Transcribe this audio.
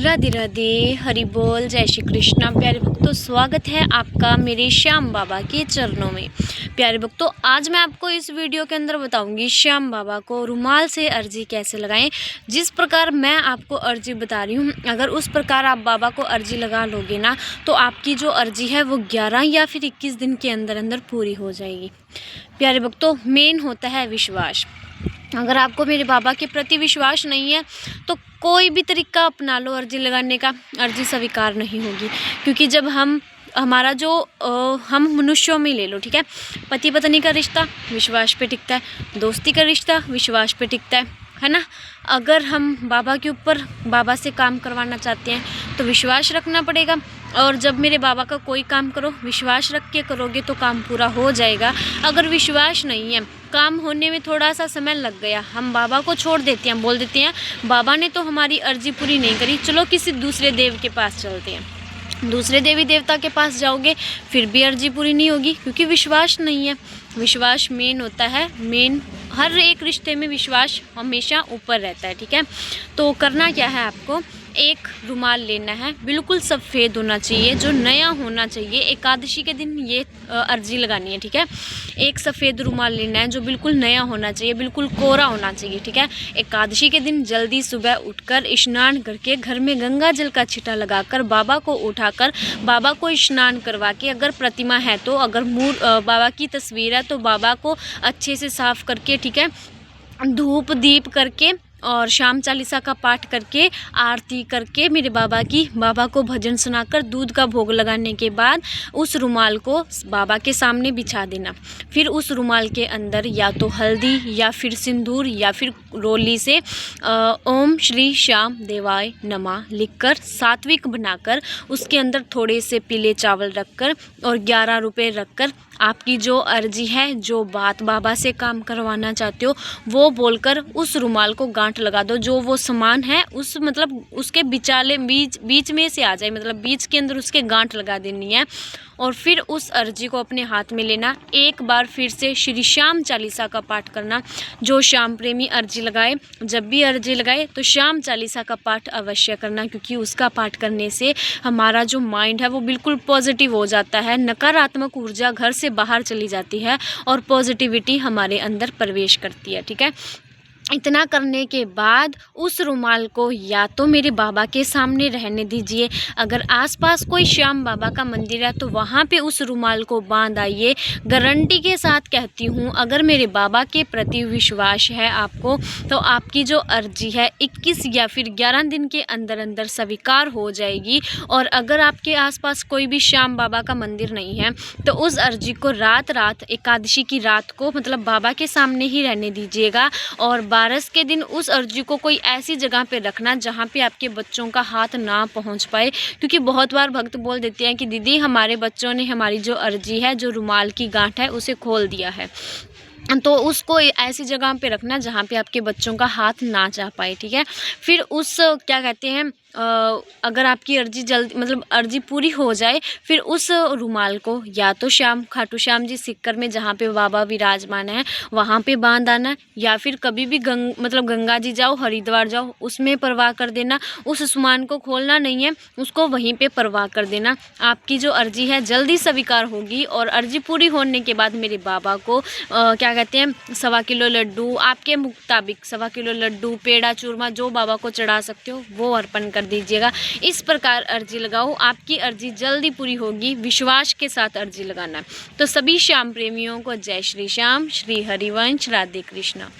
राधे राधे, हरि बोल, जय श्री कृष्णा। प्यारे भक्तों, स्वागत है आपका मेरे श्याम बाबा के चरणों में। प्यारे भक्तों, आज मैं आपको इस वीडियो के अंदर बताऊंगी श्याम बाबा को रुमाल से अर्जी कैसे लगाएं। जिस प्रकार मैं आपको अर्जी बता रही हूँ, अगर उस प्रकार आप बाबा को अर्जी लगा लोगे ना, तो आपकी जो अर्जी है वो 11 या फिर 21 दिन के अंदर अंदर पूरी हो जाएगी। प्यारे भक्तों, मेन होता है विश्वास। अगर आपको मेरे बाबा के प्रति विश्वास नहीं है तो कोई भी तरीका अपना लो अर्जी लगाने का, अर्जी स्वीकार नहीं होगी। क्योंकि जब हमारा जो हम मनुष्यों में ले लो, ठीक है, पति पत्नी का रिश्ता विश्वास पे टिकता है, दोस्ती का रिश्ता विश्वास पे टिकता है ना। अगर हम बाबा के ऊपर, बाबा से काम करवाना चाहते हैं तो विश्वास रखना पड़ेगा। और जब मेरे बाबा का कोई काम करो, विश्वास रख के करोगे तो काम पूरा हो जाएगा। अगर विश्वास नहीं है, काम होने में थोड़ा सा समय लग गया, हम बाबा को छोड़ देते हैं, बोल देते हैं बाबा ने तो हमारी अर्जी पूरी नहीं करी, चलो किसी दूसरे देव के पास चलते हैं। दूसरे देवी देवता के पास जाओगे फिर भी अर्जी पूरी नहीं होगी, क्योंकि विश्वास नहीं है। विश्वास मेन होता है, मेन हर एक रिश्ते में विश्वास हमेशा ऊपर रहता है, ठीक है। तो करना क्या है, आपको एक रुमाल लेना है, बिल्कुल सफ़ेद होना चाहिए, जो नया होना चाहिए। एकादशी के दिन ये अर्जी लगानी है, ठीक है। एक सफ़ेद रुमाल लेना है जो बिल्कुल नया होना चाहिए, बिल्कुल कोरा होना चाहिए, ठीक है। एकादशी के दिन जल्दी सुबह उठकर स्नान करके घर में गंगा जल का छिटा लगाकर बाबा को उठाकर बाबा को स्नान करवा के, अगर प्रतिमा है तो, अगर बाबा की तस्वीर है तो बाबा को अच्छे से साफ़ करके, ठीक है, धूप दीप करके और शाम चालीसा का पाठ करके, आरती करके, मेरे बाबा को भजन सुनाकर दूध का भोग लगाने के बाद उस रुमाल को बाबा के सामने बिछा देना। फिर उस रुमाल के अंदर या तो हल्दी या फिर सिंदूर या फिर रोली से ओम श्री श्याम देवाय नमः लिखकर सात्विक बनाकर, उसके अंदर थोड़े से पीले चावल रखकर और 11 रुपये रखकर आपकी जो अर्जी है, जो बात बाबा से काम करवाना चाहते हो, वो बोलकर उस रुमाल को गांठ लगा दो। जो वो सामान है उस मतलब उसके बिचाले बीच में से आ जाए, मतलब बीच के अंदर उसके गांठ लगा देनी है। और फिर उस अर्जी को अपने हाथ में लेना, एक बार फिर से श्री श्याम चालीसा का पाठ करना। जो श्याम प्रेमी अर्जी लगाए, जब भी अर्जी लगाए तो श्याम चालीसा का पाठ अवश्य करना, क्योंकि उसका पाठ करने से हमारा जो माइंड है वो बिल्कुल पॉजिटिव हो जाता है, नकारात्मक ऊर्जा घर से बाहर चली जाती है और पॉजिटिविटी हमारे अंदर प्रवेश करती है, ठीक है। इतना करने के बाद उस रुमाल को या तो मेरे बाबा के सामने रहने दीजिए, अगर आसपास कोई श्याम बाबा का मंदिर है तो वहाँ पे उस रुमाल को बांध आइए। गारंटी के साथ कहती हूँ, अगर मेरे बाबा के प्रति विश्वास है आपको, तो आपकी जो अर्जी है 21 या फिर 11 दिन के अंदर अंदर स्वीकार हो जाएगी। और अगर आपके आसपास कोई भी श्याम बाबा का मंदिर नहीं है तो उस अर्जी को रात एकादशी की रात को, मतलब बाबा के सामने ही रहने दीजिएगा। और 12 के दिन उस अर्जी को कोई ऐसी जगह पे रखना जहाँ पे आपके बच्चों का हाथ ना पहुँच पाए, क्योंकि बहुत बार भक्त बोल देते हैं कि दीदी हमारे बच्चों ने हमारी जो अर्जी है, जो रुमाल की गांठ है, उसे खोल दिया है। तो उसको ऐसी जगह पे रखना जहाँ पे आपके बच्चों का हाथ ना जा पाए, ठीक है। फिर उस क्या कहते हैं, अगर आपकी अर्जी जल्दी, मतलब अर्जी पूरी हो जाए, फिर उस रुमाल को या तो खाटू श्याम जी सिक्कर में जहाँ पे बाबा विराजमान है वहाँ पे बांध आना, या फिर कभी भी गंगा जी जाओ, हरिद्वार जाओ, उसमें परवाह कर देना। उस सामान को खोलना नहीं है, उसको वहीं पे परवाह कर देना। आपकी जो अर्जी है जल्दी स्वीकार होगी। और अर्जी पूरी होने के बाद मेरे बाबा को क्या कहते हैं, 1.25 किलो लड्डू, आपके मुताबिक 1.25 किलो लड्डू, पेड़ा, चूरमा, जो बाबा को चढ़ा सकते हो वो अर्पण कर दीजिएगा। इस प्रकार अर्जी लगाओ, आपकी अर्जी जल्दी पूरी होगी। विश्वास के साथ अर्जी लगाना। तो सभी श्याम प्रेमियों को जय श्री श्याम, श्री हरिवंश, राधे कृष्णा।